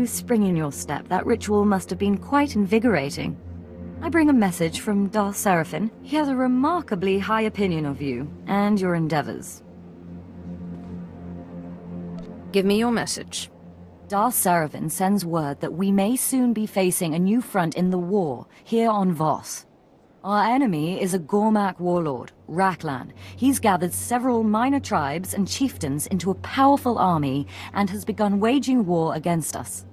new spring in your step. That ritual must have been quite invigorating. I bring a message from Darth Seraphim. He has a remarkably high opinion of you and your endeavors. Give me your message. Darth Seraphim sends word that we may soon be facing a new front in the war, here on Voss. Our enemy is a Gormak warlord, Raklan. He's gathered several minor tribes and chieftains into a powerful army and has begun waging war against us.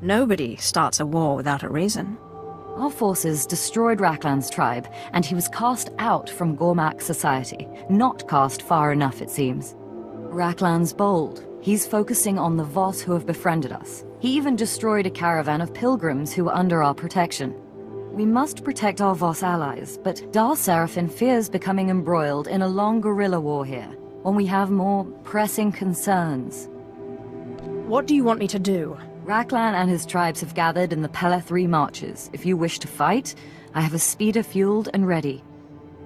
Nobody starts a war without a reason. Our forces destroyed Raklan's tribe, and he was cast out from Gormak society. Not cast far enough, it seems. Raklan's bold. He's focusing on the Voss who have befriended us. He even destroyed a caravan of pilgrims who were under our protection. We must protect our Voss allies, but Darth Seraphim fears becoming embroiled in a long guerrilla war here, when we have more pressing concerns. What do you want me to do? Raklan and his tribes have gathered in the Pella 3 marches. If you wish to fight, I have a speeder fueled and ready.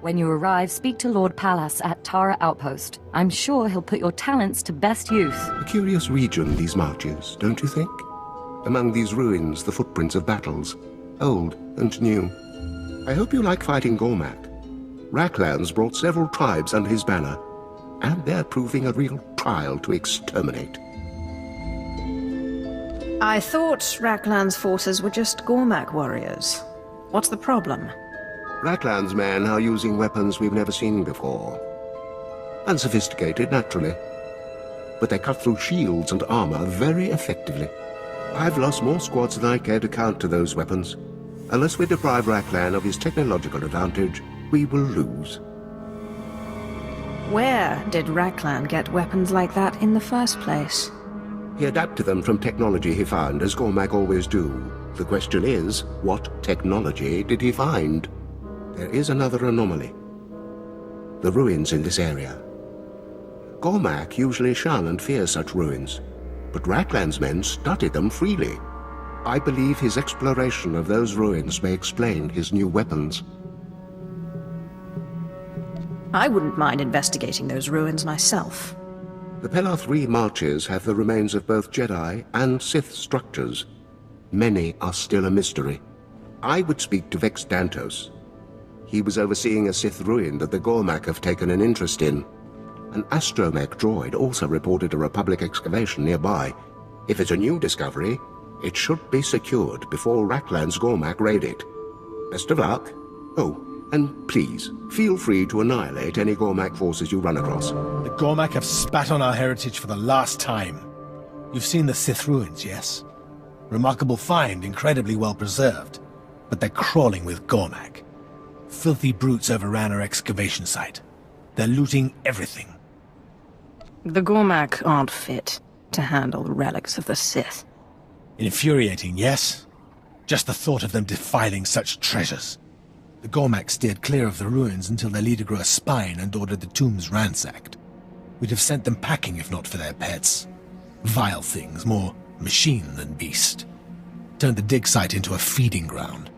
When you arrive, speak to Lord Pallas at Tara Outpost. I'm sure he'll put your talents to best use. A curious region, these marches, don't you think? Among these ruins, the footprints of battles, old and new. I hope you like fighting Gormak. Raklan's brought several tribes under his banner, and they're proving a real trial to exterminate. I thought Raklan's forces were just Gormak warriors. What's the problem? Raklan's men are using weapons we've never seen before. Unsophisticated, naturally. But they cut through shields and armor very effectively. I've lost more squads than I care to count to those weapons. Unless we deprive Raklan of his technological advantage, we will lose. Where did Raklan get weapons like that in the first place? He adapted them from technology he found, as Gormak always do. The question is, what technology did he find? There is another anomaly. The ruins in this area. Gormak usually shun and fear such ruins, but Raklan's men studied them freely. I believe his exploration of those ruins may explain his new weapons. I wouldn't mind investigating those ruins myself. The Pella 3 marches have the remains of both Jedi and Sith structures. Many are still a mystery. I would speak to Vex Dantos. He was overseeing a Sith ruin that the Gormak have taken an interest in. An astromech droid also reported a Republic excavation nearby. If it's a new discovery, it should be secured before Raklan's Gormak raid it. Best of luck. Oh, and please, feel free to annihilate any Gormak forces you run across. The Gormak have spat on our heritage for the last time. You've seen the Sith ruins, yes? Remarkable find, incredibly well preserved. But they're crawling with Gormak. Filthy brutes overran our excavation site. They're looting everything. The Gormak aren't fit to handle the relics of the Sith. Infuriating, yes? Just the thought of them defiling such treasures. The Gormak steered clear of the ruins until their leader grew a spine and ordered the tombs ransacked. We'd have sent them packing if not for their pets. Vile things, more machine than beast. Turned the dig site into a feeding ground.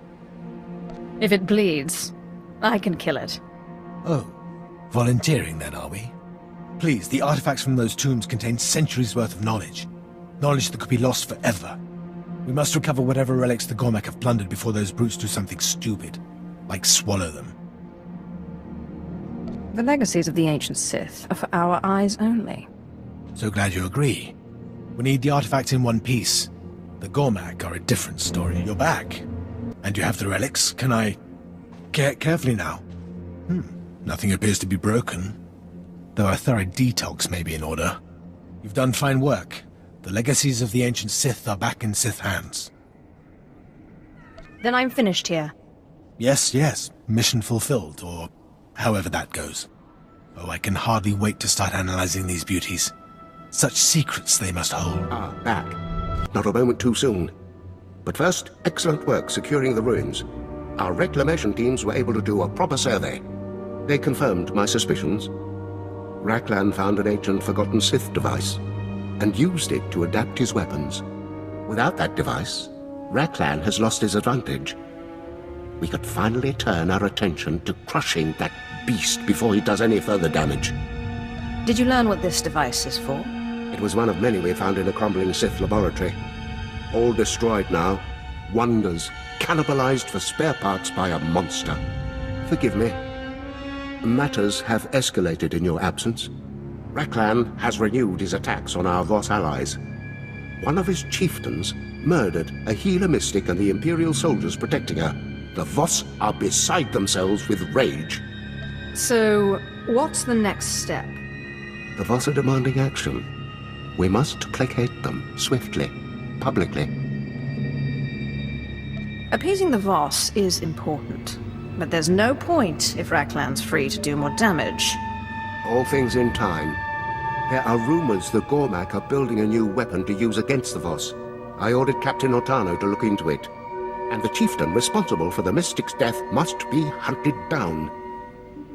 If it bleeds, I can kill it. Oh, volunteering then, are we? Please, the artifacts from those tombs contain centuries' worth of knowledge. Knowledge that could be lost forever. We must recover whatever relics the Gormak have plundered before those brutes do something stupid, like swallow them. The legacies of the ancient Sith are for our eyes only. So glad you agree. We need the artifacts in one piece. The Gormak are a different story. You're back. And you have the relics. Can I... Carefully now. Nothing appears to be broken. Though a thorough detox may be in order. You've done fine work. The legacies of the ancient Sith are back in Sith hands. Then I'm finished here. Yes, yes. Mission fulfilled, or however that goes. Oh, I can hardly wait to start analyzing these beauties. Such secrets they must hold. Back. Not a moment too soon. But first, excellent work securing the ruins. Our reclamation teams were able to do a proper survey. They confirmed my suspicions. Raklan found an ancient forgotten Sith device, and used it to adapt his weapons. Without that device, Raklan has lost his advantage. We could finally turn our attention to crushing that beast before he does any further damage. Did you learn what this device is for? It was one of many we found in a crumbling Sith laboratory. All destroyed now. Wonders, cannibalized for spare parts by a monster. Forgive me. Matters have escalated in your absence. Raklan has renewed his attacks on our Voss allies. One of his chieftains murdered a healer mystic and the Imperial soldiers protecting her. The Voss are beside themselves with rage. So, what's the next step? The Voss are demanding action. We must placate them, swiftly, publicly. Appeasing the Voss is important, but there's no point if Raklan's free to do more damage. All things in time. There are rumors the Gormak are building a new weapon to use against the Voss. I ordered Captain Otano to look into it. And the chieftain responsible for the mystic's death must be hunted down.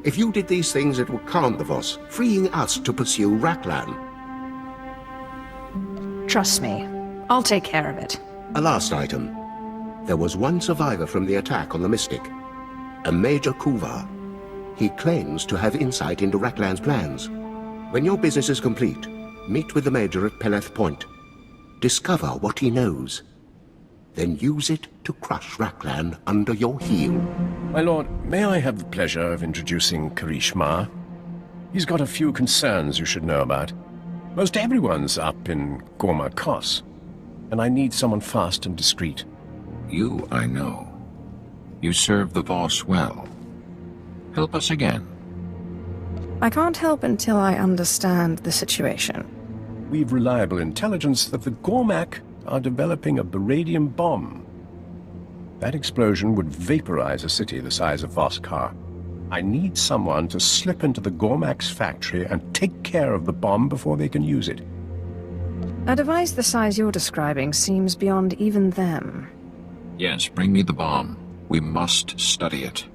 If you did these things, it would calm the Voss, freeing us to pursue Raklan. Trust me, I'll take care of it. A last item. There was one survivor from the attack on the mystic. A Major Kuvar. He claims to have insight into Raklan's plans. When your business is complete, meet with the Major at Peleth Point. Discover what he knows. Then use it to crush Raklan under your heel. My lord, may I have the pleasure of introducing Karish Ma? He's got a few concerns you should know about. Most everyone's up in Gorma Kos, and I need someone fast and discreet. You, I know. You serve the Voss well. Help us again. I can't help until I understand the situation. We've reliable intelligence that the Gormak are developing a beradium bomb. That explosion would vaporize a city the size of Voskar. I need someone to slip into the Gormak's factory and take care of the bomb before they can use it. A device the size you're describing seems beyond even them. Yes, bring me the bomb. We must study it.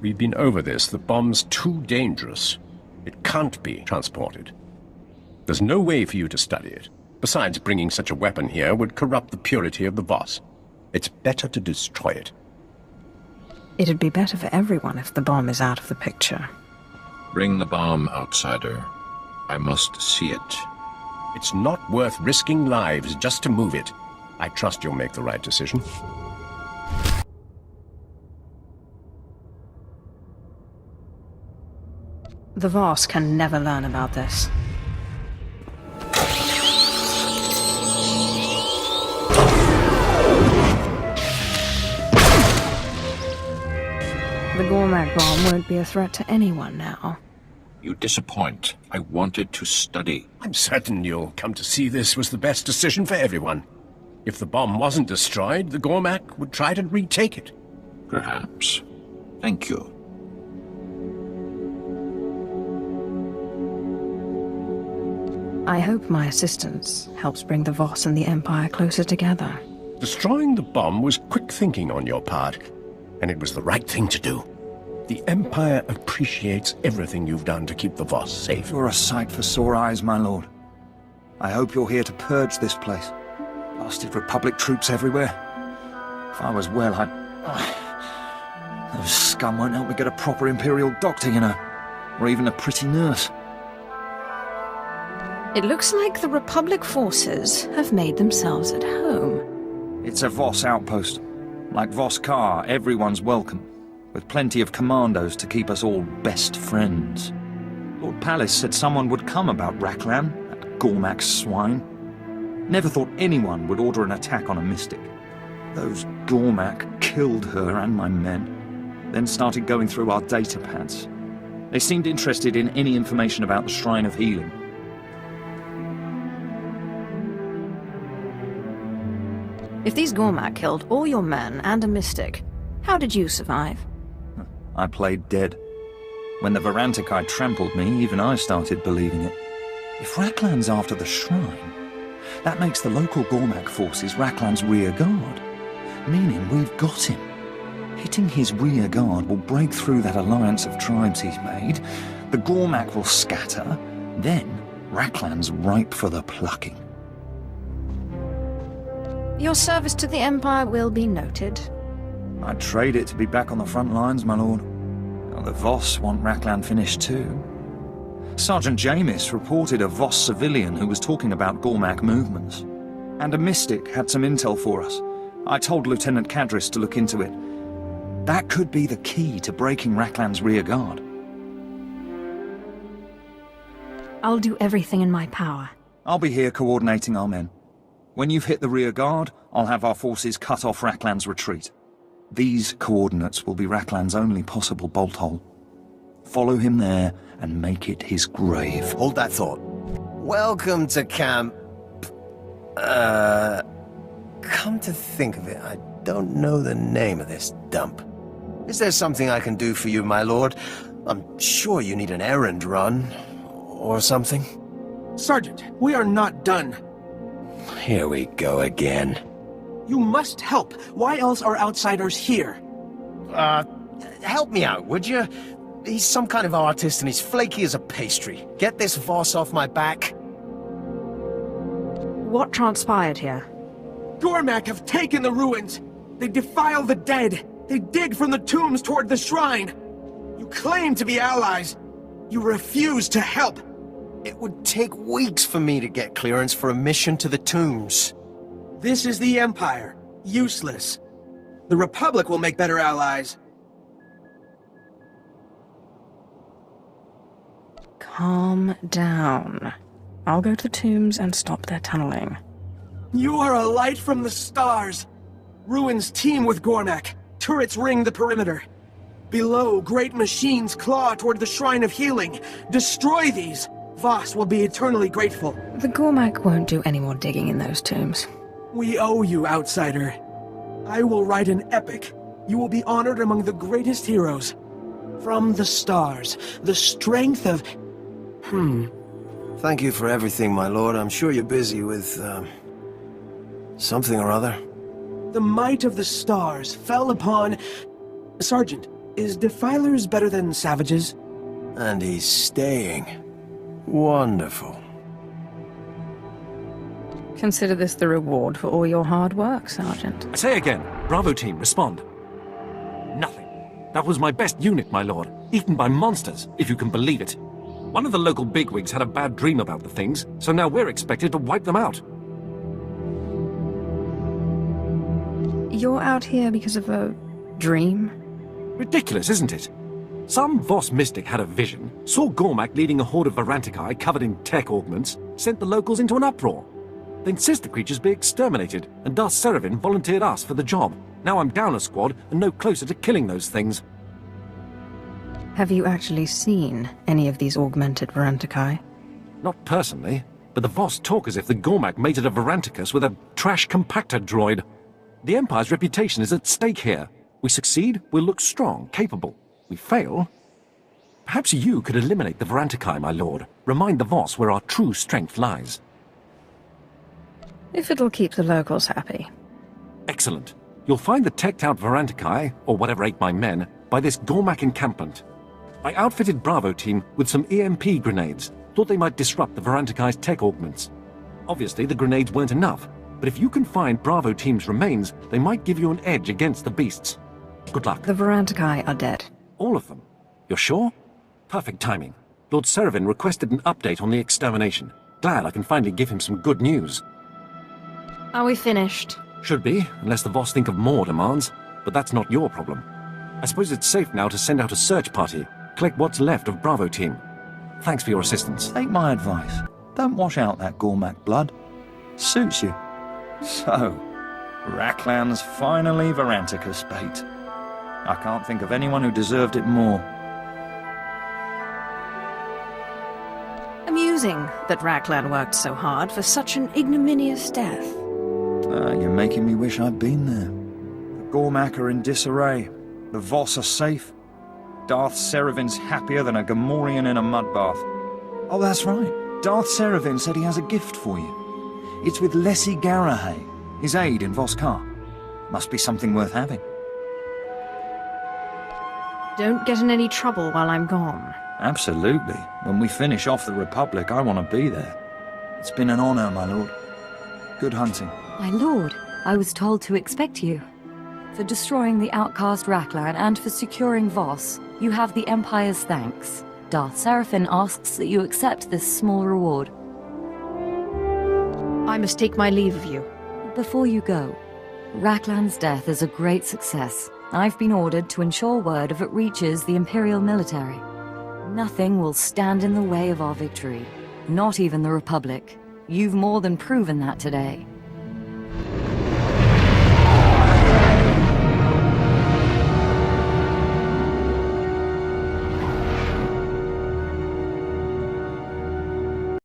We've been over this. The bomb's too dangerous. It can't be transported. There's no way for you to study it. Besides, bringing such a weapon here would corrupt the purity of the Voss. It's better to destroy it. It'd be better for everyone if the bomb is out of the picture. Bring the bomb, outsider. I must see it. It's not worth risking lives just to move it. I trust you'll make the right decision. The Voss can never learn about this. The Gormak bomb won't be a threat to anyone now. You disappoint. I wanted to study. I'm certain you'll come to see this was the best decision for everyone. If the bomb wasn't destroyed, the Gormak would try to retake it. Perhaps. Thank you. I hope my assistance helps bring the Voss and the Empire closer together. Destroying the bomb was quick thinking on your part, and it was the right thing to do. The Empire appreciates everything you've done to keep the Voss safe. You're a sight for sore eyes, my lord. I hope you're here to purge this place. Blasted Republic troops everywhere. If I was well, those scum won't help me get a proper Imperial doctor, you know. Or even a pretty nurse. It looks like the Republic forces have made themselves at home. It's a Voss outpost. Like Voskar, everyone's welcome, with plenty of commandos to keep us all best friends. Lord Palace said someone would come about Raklan, that Gormak's swine. Never thought anyone would order an attack on a mystic. Those Gormak killed her and my men, then started going through our data pads. They seemed interested in any information about the Shrine of Healing. If these Gormak killed all your men and a mystic, how did you survive? I played dead. When the Varantikai trampled me, even I started believing it. If Raklan's after the shrine, that makes the local Gormak forces Raklan's rear guard, meaning we've got him. Hitting his rear guard will break through that alliance of tribes he's made, the Gormak will scatter, then Raklan's ripe for the plucking. Your service to the Empire will be noted. I'd trade it to be back on the front lines, my lord. Now, the Voss want Raklan finished too. Sergeant Jamis reported a Voss civilian who was talking about Gormak movements. And a mystic had some intel for us. I told Lieutenant Cadris to look into it. That could be the key to breaking Raklan's rear guard. I'll do everything in my power. I'll be here coordinating our men. When you've hit the rear guard, I'll have our forces cut off Raklan's retreat. These coordinates will be Raklan's only possible bolt hole. Follow him there and make it his grave. Hold that thought. Welcome to camp. Come to think of it, I don't know the name of this dump. Is there something I can do for you, my lord? I'm sure you need an errand run, or something. Sergeant, we are not done. Here we go again. You must help. Why else are outsiders here? Help me out, would you? He's some kind of artist and he's flaky as a pastry. Get this Voss off my back. What transpired here? Gormak have taken the ruins. They defile the dead. They dig from the tombs toward the shrine. You claim to be allies. You refuse to help. It would take weeks for me to get clearance for a mission to the tombs. This is the Empire. Useless. The Republic will make better allies. Calm down. I'll go to the tombs and stop their tunneling. You are a light from the stars. Ruins teem with Gormak. Turrets ring the perimeter. Below, great machines claw toward the Shrine of Healing. Destroy these. Voss will be eternally grateful. The Gormak won't do any more digging in those tombs. We owe you, outsider. I will write an epic. You will be honored among the greatest heroes. From the stars, the strength of... Thank you for everything, my lord. I'm sure you're busy with, something or other. The might of the stars fell upon... Sergeant, is defilers better than savages? And he's staying. Wonderful. Consider this the reward for all your hard work, Sergeant. I say again, Bravo team, respond. Nothing. That was my best unit, my lord. Eaten by monsters, if you can believe it. One of the local bigwigs had a bad dream about the things, so now we're expected to wipe them out. You're out here because of a dream? Ridiculous, isn't it? Some Voss mystic had a vision, saw Gormak leading a horde of Varantikai covered in tech augments, sent the locals into an uproar. They insist the creatures be exterminated, and Darth Serevin volunteered us for the job. Now I'm down a squad and no closer to killing those things. Have you actually seen any of these augmented Varantikai? Not personally, but the Voss talk as if the Gormak mated a Varanticus with a trash compactor droid. The Empire's reputation is at stake here. We succeed, we'll look strong, capable. We fail. Perhaps you could eliminate the Varantikai, my lord. Remind the Voss where our true strength lies. If it'll keep the locals happy. Excellent. You'll find the teched-out Varantikai, or whatever ate my men, by this Gormak encampment. I outfitted Bravo team with some EMP grenades. Thought they might disrupt the Varantikai's tech augments. Obviously, the grenades weren't enough, but if you can find Bravo team's remains, they might give you an edge against the beasts. Good luck. The Varantikai are dead. All of them? You're sure? Perfect timing. Lord Serevin requested an update on the extermination. Glad I can finally give him some good news. Are we finished? Should be, unless the Voss think of more demands. But that's not your problem. I suppose it's safe now to send out a search party, collect what's left of Bravo team. Thanks for your assistance. Take my advice. Don't wash out that Gormak blood. Suits you. So, Raklan's finally Varanticus bait. I can't think of anyone who deserved it more. Amusing that Raklan worked so hard for such an ignominious death. You're making me wish I'd been there. The Gormak are in disarray. The Voss are safe. Darth Serevin's happier than a Gamorrean in a mud bath. Oh, that's right. Darth Serevin said he has a gift for you. It's with Lessie Garahay, his aide in Voss Kar. Must be something worth having. Don't get in any trouble while I'm gone. Absolutely. When we finish off the Republic, I want to be there. It's been an honor, my lord. Good hunting. My lord, I was told to expect you. For destroying the outcast Raklan and for securing Voss, you have the Empire's thanks. Darth Seraphim asks that you accept this small reward. I must take my leave of you. Before you go, Raklan's death is a great success. I've been ordered to ensure word if it reaches the Imperial military. Nothing will stand in the way of our victory. Not even the Republic. You've more than proven that today.